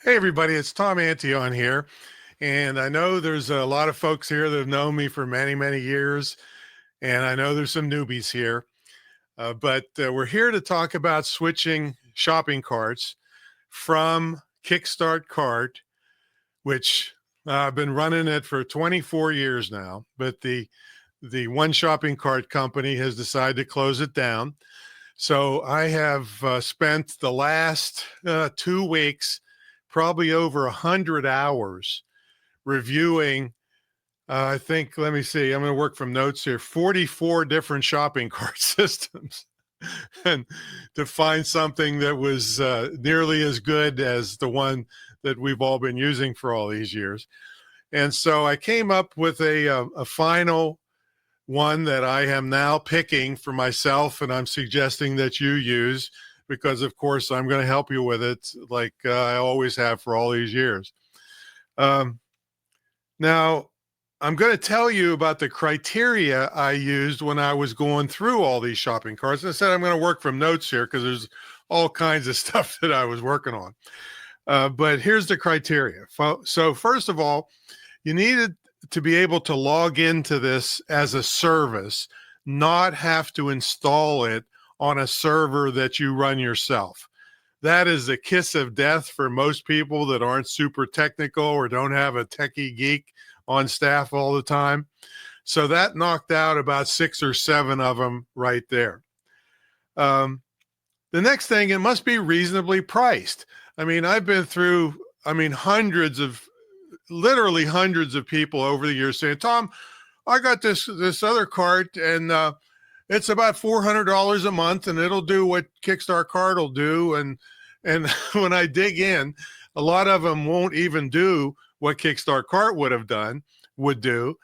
Hey everybody, it's Tom Antion here. And I know there's a lot of folks here that have known me for many, many years. And I know there's some newbies here. But we're here to talk about switching shopping carts from KickStartCart, which I've been running it for 24 years now. But the one shopping cart company has decided to close it down. So I have spent the last 2 weeks, probably over 100 hours reviewing, I think, let me see, I'm going to work from notes here, 44 different shopping cart systems and to find something that was nearly as good as the one that we've all been using for all these years. And so I came up with a final one that I am now picking for myself, and I'm suggesting that you use because, of course, I'm going to help you with it like I always have for all these years. Now, I'm going to tell you about the criteria I used when I was going through all these shopping carts. And I said I'm going to work from notes here because there's all kinds of stuff that I was working on. But here's the criteria. So first of all, you needed to be able to log into this as a service, not have to install it on a server that you run yourself. That is the kiss of death for most people that aren't super technical or don't have a techie geek on staff all the time. So that knocked out about 6 or 7 of them right there. The next thing, it must be reasonably priced. I mean, I've been through, literally hundreds of people over the years saying, Tom, I got this other cart and it's about $400 a month and it'll do what KickStartCart will do. And when I dig in, a lot of them won't even do what KickStartCart would do.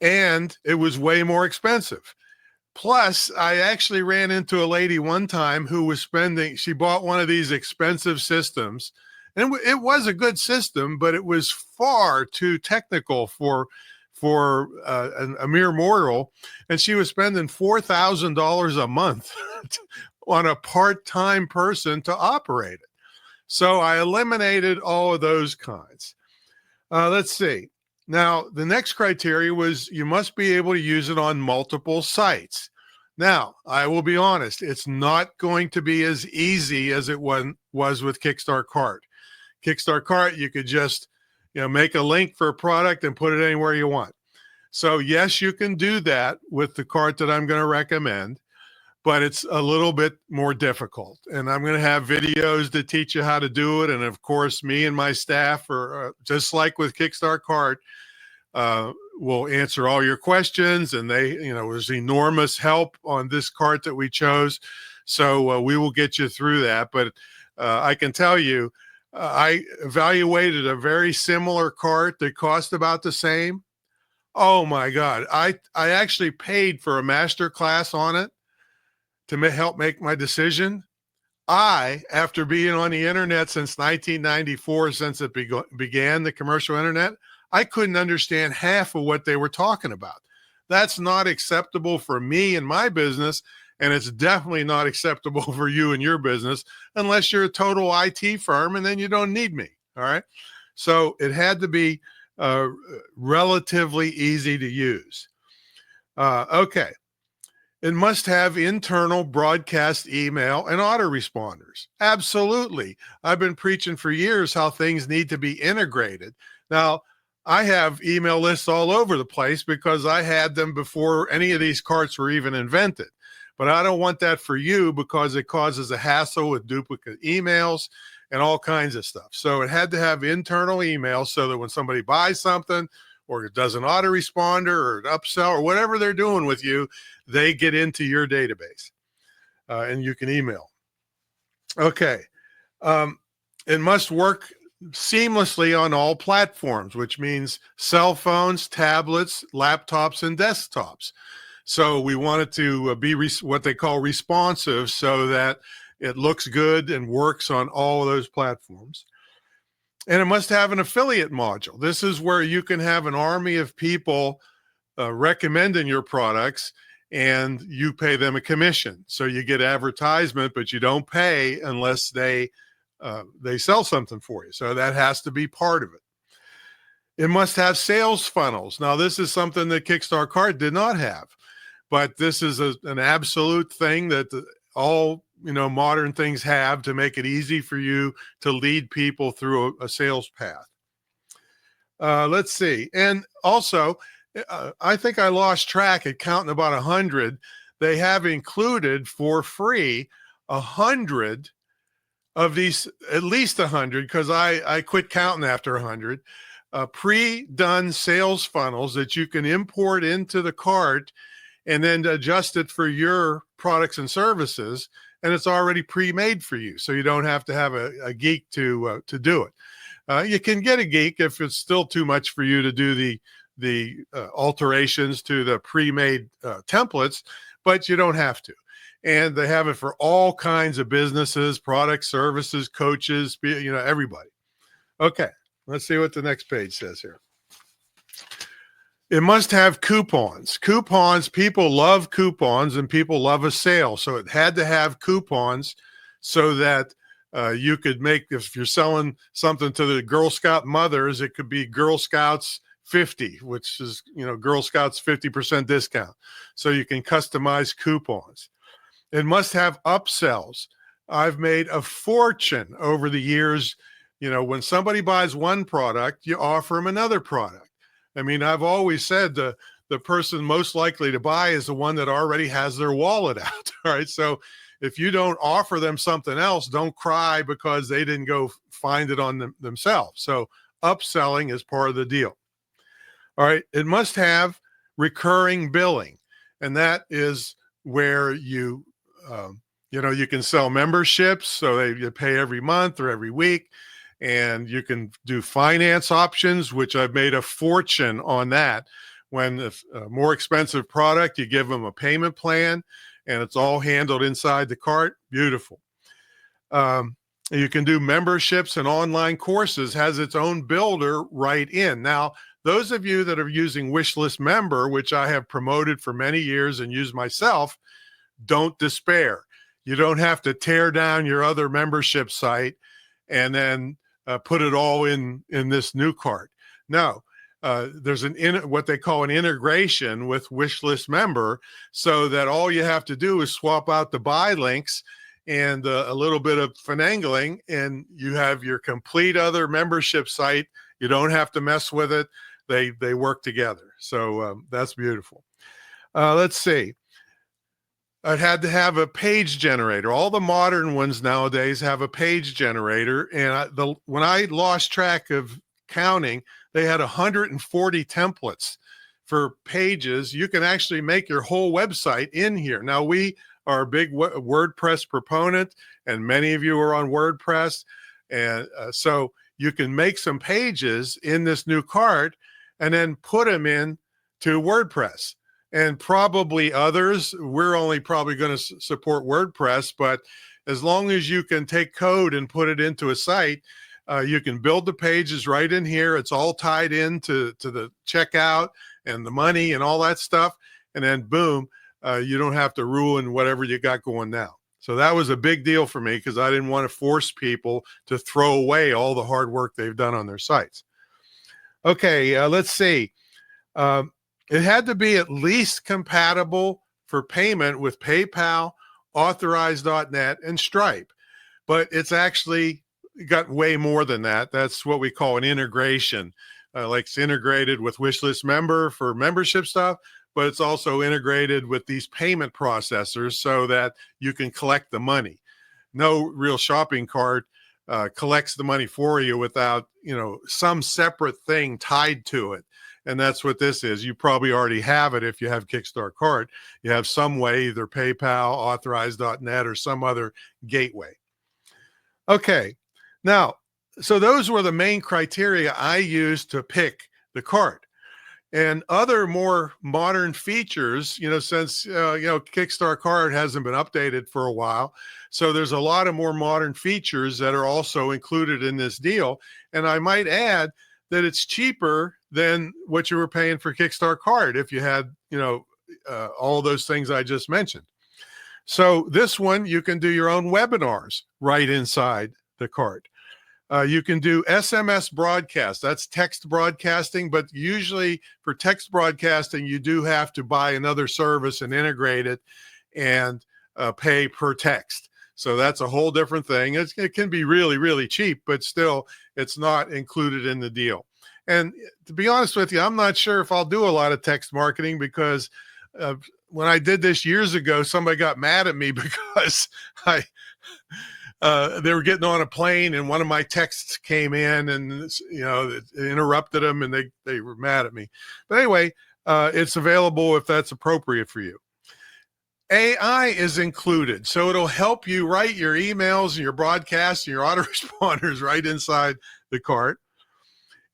And it was way more expensive. Plus, I actually ran into a lady one time who was she bought one of these expensive systems. And it was a good system, but it was far too technical for a mere mortal. And she was spending $4,000 a month on a part-time person to operate it. So I eliminated all of those kinds. Let's see. Now, the next criteria was you must be able to use it on multiple sites. Now, I will be honest, it's not going to be as easy as it was with KickStartCart. KickStartCart, you could just make a link for a product and put it anywhere you want. So yes, you can do that with the cart that I'm going to recommend, but it's a little bit more difficult. And I'm going to have videos to teach you how to do it. And of course, me and my staff are just like with KickStartCart, will answer all your questions. And there's enormous help on this cart that we chose. So we will get you through that. But I can tell you, I evaluated a very similar cart that cost about the same. Oh my God. I actually paid for a master class on it to help make my decision. After being on the internet since 1994, since it began, the commercial internet, I couldn't understand half of what they were talking about. That's not acceptable for me and my business. And it's definitely not acceptable for you and your business unless you're a total IT firm, and then you don't need me. All right. So it had to be relatively easy to use. Okay. It must have internal broadcast email and autoresponders. Absolutely. I've been preaching for years how things need to be integrated. Now, I have email lists all over the place because I had them before any of these carts were even invented. But I don't want that for you because it causes a hassle with duplicate emails and all kinds of stuff. So it had to have internal email so that when somebody buys something or does an autoresponder or an upsell or whatever they're doing with you, they get into your database and you can email. Okay. It must work seamlessly on all platforms, which means cell phones, tablets, laptops, and desktops. So we want it to be what they call responsive so that it looks good and works on all of those platforms. And it must have an affiliate module. This is where you can have an army of people recommending your products and you pay them a commission. So you get advertisement, but you don't pay unless they they sell something for you. So that has to be part of it. It must have sales funnels. Now, this is something that KickStartCart did not have, but this is an absolute thing that all modern things have to make it easy for you to lead people through a sales path. Let's see. And also, I think I lost track at counting about 100. They have included for free 100 of these, at least 100, because I quit counting after 100, pre-done sales funnels that you can import into the cart and then adjust it for your products and services. And it's already pre-made for you. So you don't have to have a geek to do it. You can get a geek if it's still too much for you to do the alterations to the pre-made templates, but you don't have to. And they have it for all kinds of businesses, products, services, coaches, everybody. Okay, let's see what the next page says here. It must have coupons. Coupons, people love coupons and people love a sale. So it had to have coupons so that you could make, if you're selling something to the Girl Scout mothers, it could be Girl Scouts 50, which is, Girl Scouts 50% discount. So you can customize coupons. It must have upsells. I've made a fortune over the years. When somebody buys one product, you offer them another product. I mean, I've always said the person most likely to buy is the one that already has their wallet out. All right. So if you don't offer them something else, don't cry because they didn't go find it on themselves. So upselling is part of the deal. All right. It must have recurring billing. And that is where you can sell memberships. So you pay every month or every week. And you can do finance options, which I've made a fortune on that. When a more expensive product, you give them a payment plan and it's all handled inside the cart. Beautiful. You can do memberships and online courses, has its own builder right in. Now, those of you that are using Wishlist Member, which I have promoted for many years and use myself, don't despair. You don't have to tear down your other membership site and then put it all in this new cart. No, there's what they call an integration with Wishlist Member, so that all you have to do is swap out the buy links and a little bit of finagling, and you have your complete other membership site. You don't have to mess with it. They work together. So that's beautiful. Let's see. I had to have a page generator. All the modern ones nowadays have a page generator. And when I lost track of counting, they had 140 templates for pages. You can actually make your whole website in here. Now, we are a big WordPress proponent, and many of you are on WordPress. And so you can make some pages in this new cart and then put them in to WordPress. And probably others. We're only probably going to support WordPress, but as long as you can take code and put it into a site, you can build the pages right in here. It's all tied into the checkout and the money and all that stuff. And then boom, you don't have to ruin whatever you got going now. So that was a big deal for me because I didn't want to force people to throw away all the hard work they've done on their sites. Okay, let's see. It had to be at least compatible for payment with PayPal, Authorize.net, and Stripe. But it's actually got way more than that. That's what we call an integration. Like it's integrated with Wishlist Member for membership stuff, but it's also integrated with these payment processors so that you can collect the money. No real shopping cart collects the money for you without, some separate thing tied to it. And that's what this is. You probably already have it if you have KickStartCart. You have some way, either PayPal, Authorize.net, or some other gateway. Okay. Now, so those were the main criteria I used to pick the cart. And other more modern features, since, KickStartCart hasn't been updated for a while. So there's a lot of more modern features that are also included in this deal. And I might add that it's cheaper than what you were paying for KickStartCart if you had, all those things I just mentioned. So this one, you can do your own webinars right inside the cart. You can do SMS broadcast. That's text broadcasting, but usually for text broadcasting, you do have to buy another service and integrate it and pay per text. So that's a whole different thing. It can be really, really cheap, but still it's not included in the deal. And to be honest with you, I'm not sure if I'll do a lot of text marketing because when I did this years ago, somebody got mad at me because they were getting on a plane and one of my texts came in and, it interrupted them and they were mad at me. But anyway, it's available if that's appropriate for you. AI is included, so it'll help you write your emails and your broadcasts and your autoresponders right inside the cart.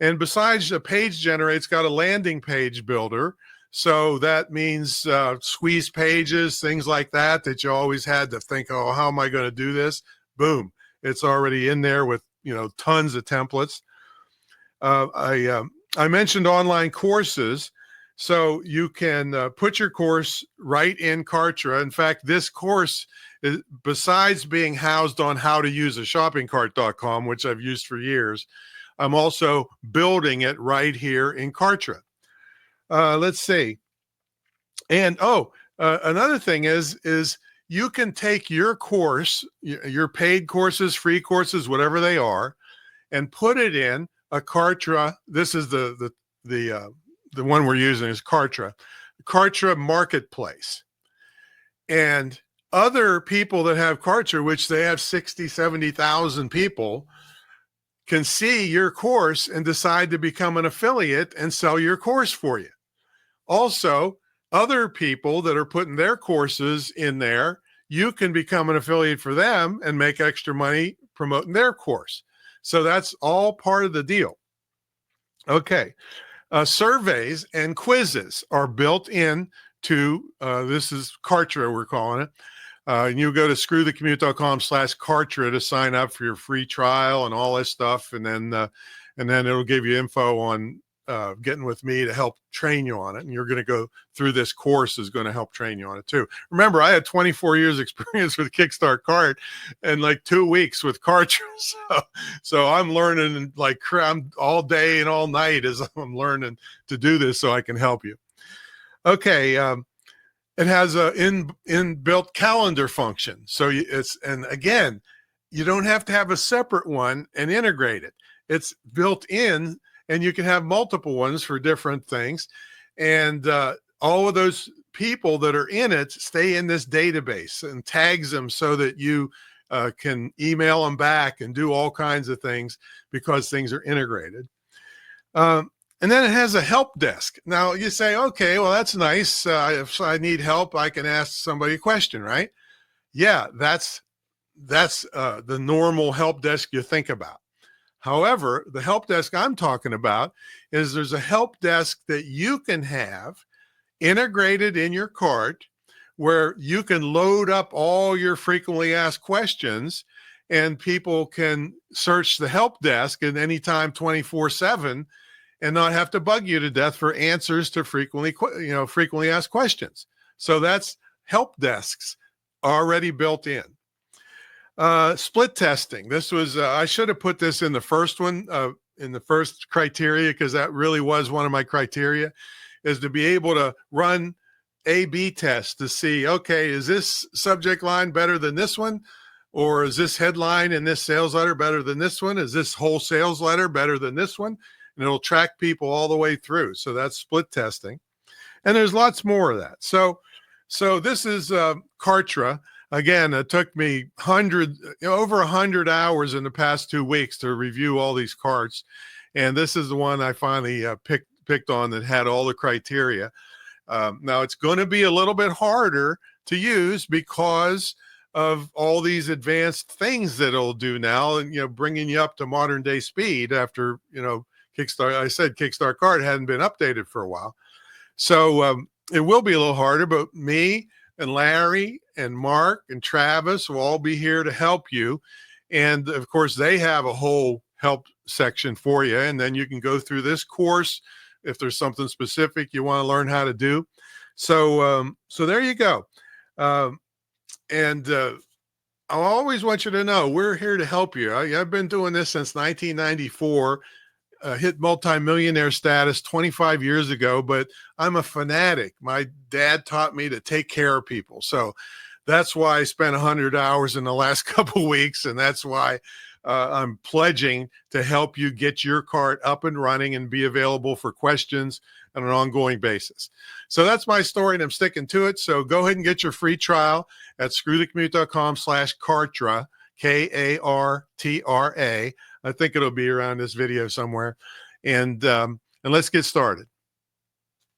And besides the page generator, it's got a landing page builder. So that means squeeze pages, things like that you always had to think, oh, how am I going to do this? Boom, it's already in there with tons of templates. I mentioned online courses, so you can put your course right in Kartra. In fact, this course is, besides being housed on how to use a shoppingcart.com, which I've used for years, I'm also building it right here in Kartra. Let's see. And another thing is you can take your course, your paid courses, free courses, whatever they are, and put it in a Kartra. This is the one we're using is Kartra Marketplace. And other people that have Kartra, which they have 60, 70,000 people, can see your course and decide to become an affiliate and sell your course for you. Also, other people that are putting their courses in there, you can become an affiliate for them and make extra money promoting their course. So that's all part of the deal. Okay. Surveys and quizzes are built in to, this is Kartra, we're calling it. And you go to screwthecommute.com/Kartra to sign up for your free trial and all this stuff. And then it'll give you info on getting with me to help train you on it. And you're going to go through this course is going to help train you on it too. Remember, I had 24 years experience with KickStartCart and like 2 weeks with Kartra. So I'm learning I'm all day and all night as I'm learning to do this so I can help you. Okay. It has a inbuilt calendar function. So and again, you don't have to have a separate one and integrate it. It's built in, and you can have multiple ones for different things. And all of those people that are in it stay in this database and tags them so that you can email them back and do all kinds of things because things are integrated. And then it has a help desk. Now you say, okay, well, that's nice. If I need help, I can ask somebody a question, right? Yeah, that's the normal help desk you think about. However, the help desk I'm talking about is there's a help desk that you can have integrated in your cart where you can load up all your frequently asked questions and people can search the help desk at any time 24/7 and not have to bug you to death for answers to frequently asked questions. So that's help desks already built in. Split testing. This was, I should have put this in the first one, in the first criteria, because that really was one of my criteria, is to be able to run A/B tests to see, okay, is this subject line better than this one? Or is this headline in this sales letter better than this one? Is this whole sales letter better than this one? And it'll track people all the way through. So that's split testing. And there's lots more of that. So this is Kartra. Again, it took me over 100 hours in the past 2 weeks to review all these carts. And this is the one I finally picked on that had all the criteria. Now it's going to be a little bit harder to use because of all these advanced things that it'll do now, and bringing you up to modern day speed after KickStartCart hadn't been updated for a while. So it will be a little harder, but me and Larry and Mark and Travis will all be here to help you. And of course, they have a whole help section for you. And then you can go through this course if there's something specific you want to learn how to do. So there you go. And I always want you to know we're here to help you. I've been doing this since 1994. Hit multimillionaire status 25 years ago, but I'm a fanatic. My dad taught me to take care of people. So that's why I spent 100 hours in the last couple of weeks. And that's why I'm pledging to help you get your cart up and running and be available for questions on an ongoing basis. So that's my story, and I'm sticking to it. So go ahead and get your free trial at screwthecommute.com/Kartra, Kartra. I think it'll be around this video somewhere. And let's get started.